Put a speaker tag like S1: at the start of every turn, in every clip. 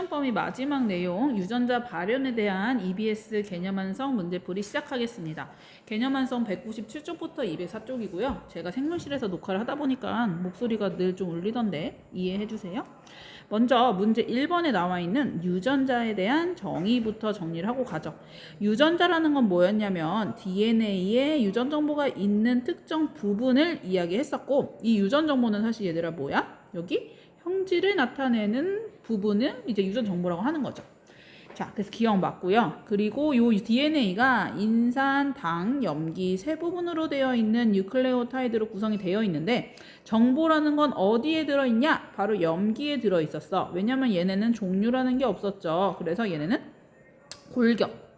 S1: 범위 마지막 내용 유전자 발현에 대한 EBS 개념 완성 문제풀이 시작하겠습니다. 개념 완성 197쪽부터 204쪽이고요. 제가 생물실에서 녹화를 하다 보니까 목소리가 늘 좀 울리던데 이해해 주세요. 먼저 문제 1번에 나와 있는 유전자에 대한 정의부터 정리를 하고 가죠. 유전자라는 건 뭐였냐면 DNA에 유전 정보가 있는 특정 부분을 이야기했었고, 이 유전 정보는 사실 얘들아 뭐야? 여기 형질을 나타내는 부분을 이제 유전 정보라고 하는 거죠. 자, 그래서 기억 맞고요. 그리고 요 DNA가 인산, 당, 염기 세 부분으로 되어 있는 뉴클레오타이드로 구성이 되어 있는데, 정보라는 건 어디에 들어있냐? 바로 염기에 들어있었어. 왜냐면 얘네는 종류라는 게 없었죠. 그래서 얘네는 골격,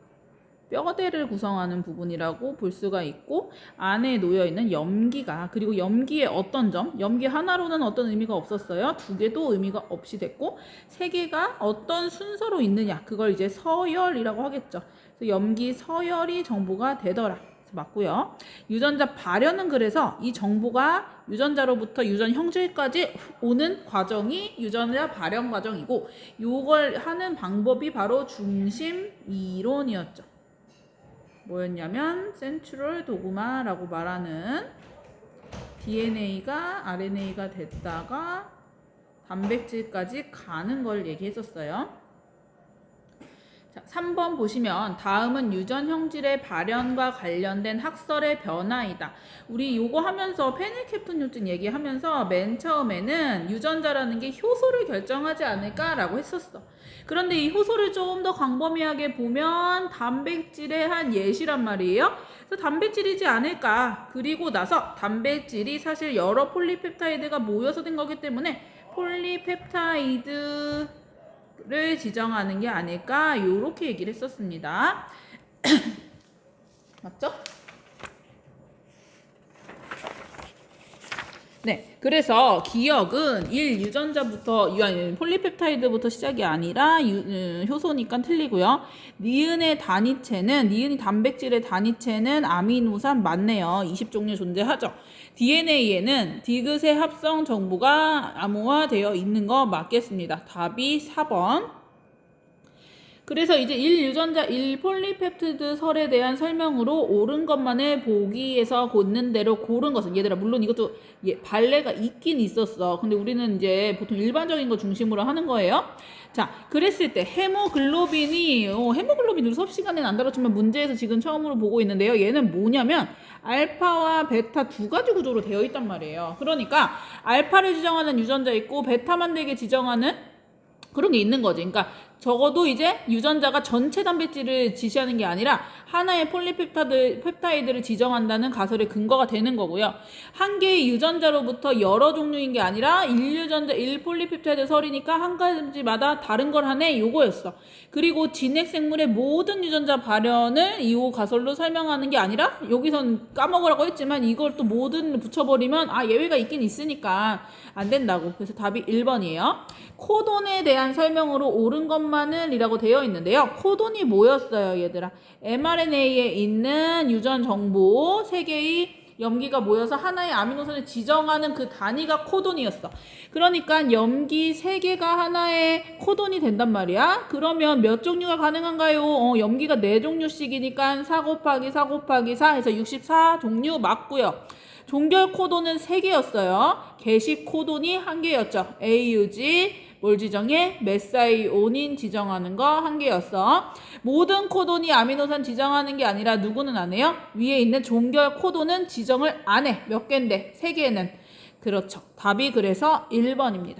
S1: 뼈대를 구성하는 부분이라고 볼 수가 있고, 안에 놓여있는 염기가, 그리고 염기의 어떤 점, 염기 하나로는 어떤 의미가 없었어요. 두 개도 의미가 없이 됐고, 세 개가 어떤 순서로 있느냐, 그걸 이제 서열이라고 하겠죠. 그래서 염기 서열이 정보가 되더라. 맞고요. 유전자 발현은 그래서 이 정보가 유전자로부터 유전 형질까지 오는 과정이 유전자 발현 과정이고, 요걸 하는 방법이 바로 중심 이론이었죠. 뭐였냐면 센트럴 도그마라고 말하는 DNA가 RNA가 됐다가 단백질까지 가는 걸 얘기했었어요. 자, 3번 보시면 다음은 유전 형질의 발현과 관련된 학설의 변화이다. 우리 요거 하면서 페닐캡톤요즘 얘기하면서 맨 처음에는 유전자라는 게 효소를 결정하지 않을까라고 했었어. 그런데 이 효소를 좀 더 광범위하게 보면 단백질의 한 예시란 말이에요. 그래서 단백질이지 않을까. 그리고 나서 단백질이 사실 여러 폴리펩타이드가 모여서 된 거기 때문에 폴리펩타이드 를 지정하는 게 아닐까, 요렇게 얘기를 했었습니다. 맞죠? 네, 그래서 기억은 1유전자부터 폴리펩타이드부터 시작이 아니라 효소니까 틀리고요. 니은의 단위체는, 니은이 단백질의 단위체는 아미노산 맞네요. 20종류 존재하죠. DNA에는 디귿의 합성 정보가 암호화되어 있는 거 맞겠습니다. 답이 4번. 그래서 이제 1유전자 1폴리펩티드 설에 대한 설명으로 옳은 것만을 보기에서 고른 대로 고른 것은, 얘들아 물론 이것도 발레가 있긴 있었어. 근데 우리는 이제 보통 일반적인 거 중심으로 하는 거예요. 자, 그랬을 때 헤모글로빈 우리 수업 시간에는 안 다뤘지만 문제에서 지금 처음으로 보고 있는데요. 얘는 뭐냐면 알파와 베타 두 가지 구조로 되어 있단 말이에요. 그러니까 알파를 지정하는 유전자 있고 베타 만들게 지정하는 그런 게 있는 거지. 그러니까 적어도 이제 유전자가 전체 단백질을 지시하는 게 아니라 하나의 폴리펩타이드를 지정한다는 가설의 근거가 되는 거고요. 한 개의 유전자로부터 여러 종류인 게 아니라 1유전자 1폴리펩타이드 설이니까 한 가지마다 다른 걸 하네, 요거였어. 그리고 진핵생물의 모든 유전자 발현을 이 가설로 설명하는 게 아니라, 여기선 까먹으라고 했지만 이걸 또 모든 붙여버리면 예외가 있긴 있으니까 안 된다고. 그래서 답이 1번이에요. 코돈에 대한 설명으로 옳은 것만을 이라고 되어 있는데요. 코돈이 뭐였어요, 얘들아? mRNA에 있는 유전 정보 3개의 염기가 모여서 하나의 아미노산을 지정하는 그 단위가 코돈이었어. 그러니까 염기 3개가 하나의 코돈이 된단 말이야. 그러면 몇 종류가 가능한가요? 염기가 4종류씩이니까 4 곱하기 4 곱하기 4 해서 64종류 맞고요. 종결 코돈은 3개였어요. 게시 코돈이 1개였죠. AUG 뭘 지정해? 메사이오닌 지정하는 거 1개였어. 모든 코돈이 아미노산 지정하는 게 아니라 누구는 안 해요? 위에 있는 종결 코돈은 지정을 안 해. 몇 개인데? 3개는. 그렇죠. 답이 그래서 1번입니다.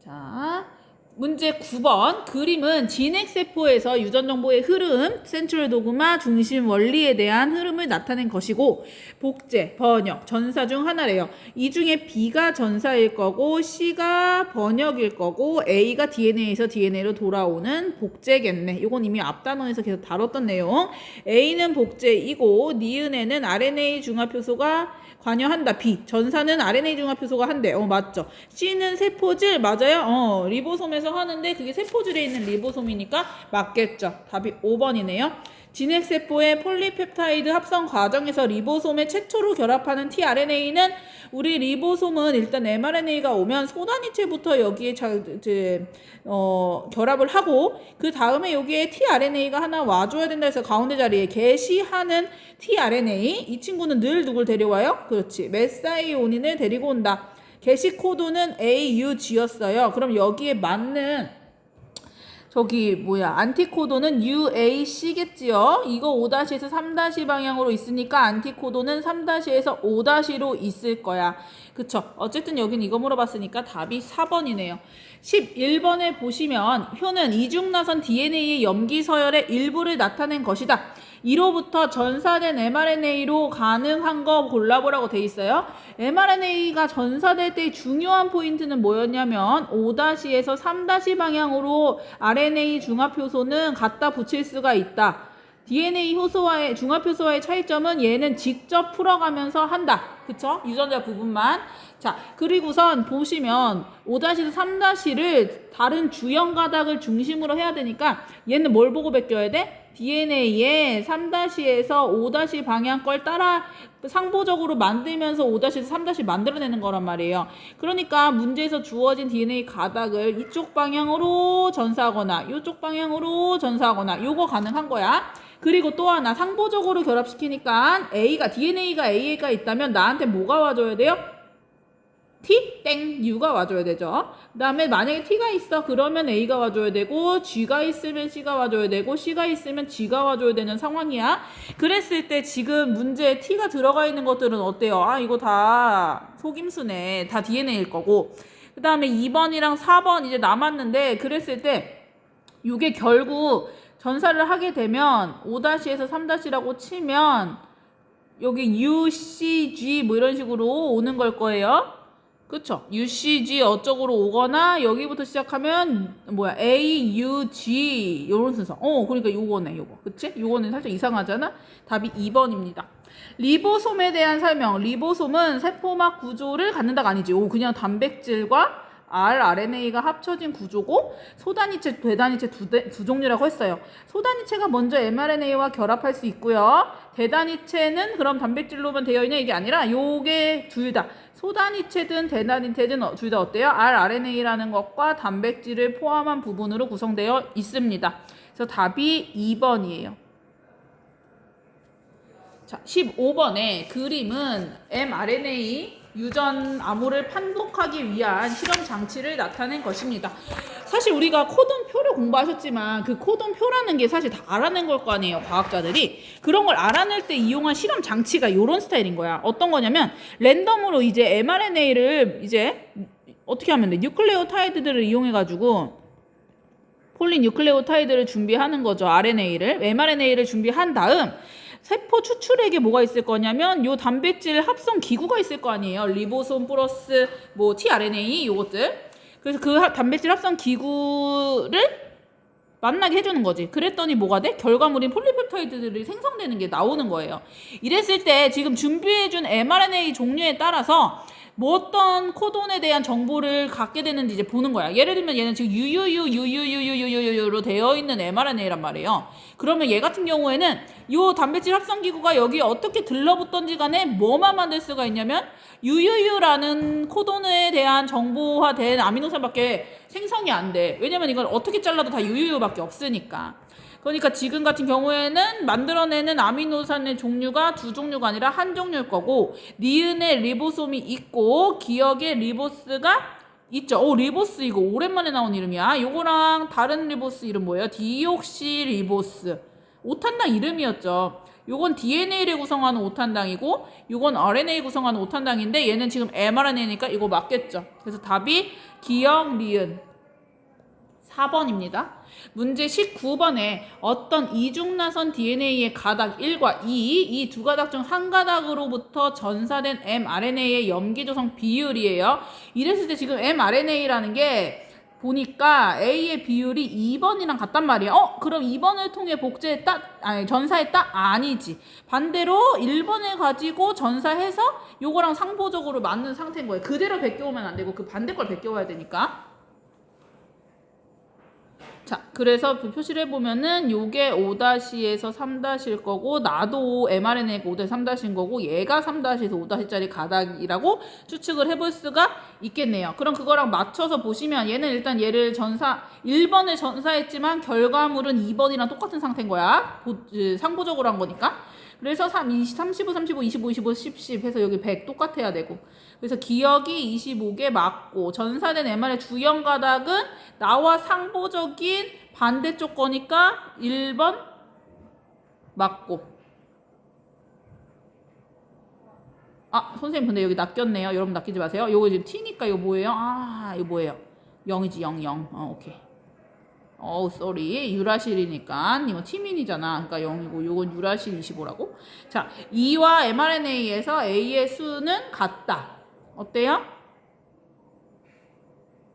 S1: 자, 문제 9번. 그림은 진핵세포에서 유전정보의 흐름, 센트럴 도그마 중심 원리에 대한 흐름을 나타낸 것이고, 복제, 번역, 전사 중 하나래요. 이 중에 B가 전사일 거고 C가 번역일 거고 A가 DNA에서 DNA로 돌아오는 복제겠네. 이건 이미 앞 단원에서 계속 다뤘던 내용. A는 복제이고 니은에는 RNA 중합효소가 관여한다. B. 전사는 RNA 중합효소가 한대. 맞죠. C는 세포질 맞아요. 리보솜에서 하는데 그게 세포질에 있는 리보솜이니까 맞겠죠. 답이 5번이네요. 진핵세포의 폴리펩타이드 합성 과정에서 리보솜에 최초로 결합하는 tRNA는 우리 리보솜은 일단 mRNA가 오면 소단위체부터 여기에 결합을 하고 그 다음에 여기에 tRNA가 하나 와줘야 된다 해서 가운데 자리에 게시하는 tRNA 이 친구는 늘 누굴 데려와요? 그렇지. 메사이오닌을 데리고 온다. 게시 코드는 AUG였어요. 그럼 여기에 맞는 안티코도는 UAC겠지요. 이거 5-에서 3- 방향으로 있으니까 안티코도는 3-에서 5-로 있을 거야. 그쵸? 어쨌든 여긴 이거 물어봤으니까 답이 4번이네요. 11번에 보시면 효는 이중나선 DNA의 염기 서열의 일부를 나타낸 것이다. 이로부터 전사된 mRNA로 가능한 거 골라보라고 돼 있어요. mRNA가 전사될 때 중요한 포인트는 뭐였냐면 5-에서 3- 방향으로 RNA 중합효소는 갖다 붙일 수가 있다. DNA 효소와의 중합효소와의 차이점은 얘는 직접 풀어가면서 한다. 그쵸? 유전자 부분만. 자, 그리고선 보시면 5-에서 3-를 다른 주형 가닥을 중심으로 해야 되니까 얘는 뭘 보고 베껴야 돼? DNA에 3-에서 5- 방향 걸 따라 상보적으로 만들면서 5-에서 3- 만들어내는 거란 말이에요. 그러니까 문제에서 주어진 DNA 가닥을 이쪽 방향으로 전사하거나 이쪽 방향으로 전사하거나 요거 가능한 거야. 그리고 또 하나 상보적으로 결합시키니까 DNA가 A가 있다면 나한테 뭐가 와줘야 돼요? T, 땡, U가 와줘야 되죠. 그 다음에 만약에 T가 있어 그러면 A가 와줘야 되고 G가 있으면 C가 와줘야 되고 C가 있으면 G가 와줘야 되는 상황이야. 그랬을 때 지금 문제에 T가 들어가 있는 것들은 어때요? 아 이거 다 속임수네. 다 DNA일 거고. 그 다음에 2번이랑 4번 이제 남았는데 그랬을 때 이게 결국 전사를 하게 되면 5-에서 3-라고 치면 여기 UCG 뭐 이런 식으로 오는 걸 거예요. 그쵸? UCG 어쪽으로 오거나 여기부터 시작하면 AUG 요런 순서. 그러니까 요거네 요거. 그치? 요거는 살짝 이상하잖아? 답이 2번입니다. 리보솜에 대한 설명. 리보솜은 세포막 구조를 갖는다가 아니지. 그냥 단백질과 rRNA가 합쳐진 구조고 소단위체, 대단위체 두 종류라고 했어요. 소단위체가 먼저 mRNA와 결합할 수 있고요. 대단위체는 그럼 단백질로만 되어 있냐 이게 아니라 요게 둘 다 소단위체든 대단위체든 둘 다 어때요? rRNA라는 것과 단백질을 포함한 부분으로 구성되어 있습니다. 그래서 답이 2번이에요. 자, 15번의 그림은 mRNA 유전 암호를 판독하기 위한 실험 장치를 나타낸 것입니다. 사실 우리가 코돈표를 공부하셨지만 그 코돈표라는 게 사실 다 알아낸 걸 거 아니에요, 과학자들이. 그런 걸 알아낼 때 이용한 실험 장치가 이런 스타일인 거야. 어떤 거냐면 랜덤으로 이제 mRNA를 이제 어떻게 하면 돼? 뉴클레오타이드들을 이용해가지고 폴리뉴클레오타이드를 준비하는 거죠. mRNA를 준비한 다음 세포 추출액에 뭐가 있을 거냐면 요 단백질 합성 기구가 있을 거 아니에요. 리보솜 플러스 tRNA 요것들. 그래서 그 단백질 합성 기구를 만나게 해주는 거지. 그랬더니 뭐가 돼? 결과물인 폴리펩타이드들이 생성되는 게 나오는 거예요. 이랬을 때 지금 준비해준 mRNA 종류에 따라서 뭐 어떤 코돈에 대한 정보를 갖게 되는지 이제 보는 거야. 예를 들면 얘는 지금 UUUUUUUU로 되어 있는 mRNA란 말이에요. 그러면 얘 같은 경우에는 이 단백질 합성기구가 여기에 어떻게 들러붙던지 간에 뭐만 만들 수가 있냐면 UUU라는 코돈에 대한 정보화된 아미노산밖에 생성이 안 돼. 왜냐면 이걸 어떻게 잘라도 다 UUU밖에 없으니까. 그러니까 지금 같은 경우에는 만들어내는 아미노산의 종류가 두 종류가 아니라 한 종류일 거고 니은에 리보솜이 있고 기억에 리보스가 있죠. 리보스 이거 오랜만에 나온 이름이야. 요거랑 다른 리보스 이름 뭐예요? 디옥시 리보스. 오탄당 이름이었죠. 요건 DNA를 구성하는 오탄당이고 요건 RNA 구성하는 오탄당인데 얘는 지금 mRNA니까 이거 맞겠죠. 그래서 답이 기억 리은 4번입니다. 문제 19번에 어떤 이중나선 DNA의 가닥 1과 2, 이 두 가닥 중 한 가닥으로부터 전사된 mRNA의 염기조성 비율이에요. 이랬을 때 지금 mRNA라는 게 보니까 A의 비율이 2번이랑 같단 말이야. 그럼 2번을 통해 전사했다? 아니지. 반대로 1번을 가지고 전사해서 요거랑 상보적으로 맞는 상태인 거예요. 그대로 베껴오면 안 되고 그 반대 걸 베껴와야 되니까. 자, 그래서 그 표시를 해보면은 요게 5-에서 3-일 거고 나도 mRNA가 5-에서 3-인 거고 얘가 3-에서 5-짜리 가닥이라고 추측을 해볼 수가 있겠네요. 그럼 그거랑 맞춰서 보시면 얘는 일단 얘를 1번을 전사했지만 결과물은 2번이랑 똑같은 상태인 거야. 상보적으로 한 거니까. 그래서 35, 35, 25, 25, 10, 10 해서 여기 100 똑같아야 되고. 그래서 기억이 25개 맞고 전사된 mRNA 주형 가닥은 나와 상보적인 반대쪽 거니까 1번 맞고. 아, 선생님 근데 여기 낚였네요. 여러분 낚이지 마세요. 요거 지금 t니까 이거 뭐예요? 아, 이거 뭐예요? 0이지 0, 0. 오케이. 쏘리. 유라실이니까 이거 티민이잖아. 그러니까 0이고 요건 유라실 25라고. 자, E와 mRNA에서 A의 수는 같다. 어때요?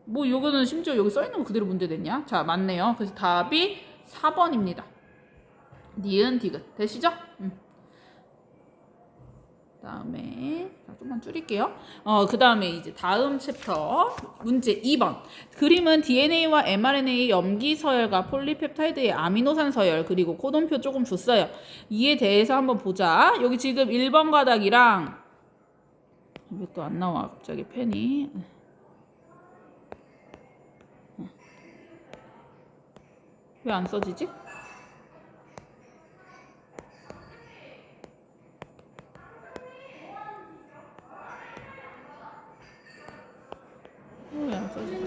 S1: 뭐 요거는 심지어 여기 써있는 거 그대로 문제 됐냐? 자, 맞네요. 그래서 답이 4번입니다. 니은 디귿. 되시죠? 다음에 좀만 줄일게요. 그 다음에 이제 다음 챕터 문제 2번. 그림은 DNA와 mRNA의 염기 서열과 폴리펩타이드의 아미노산 서열 그리고 코돈표 조금 줬어요. 이에 대해서 한번 보자. 여기 지금 1번 가닥이랑 왜 또 안 나와 갑자기 펜이. 왜 안 써지지? 왜 안 써지지?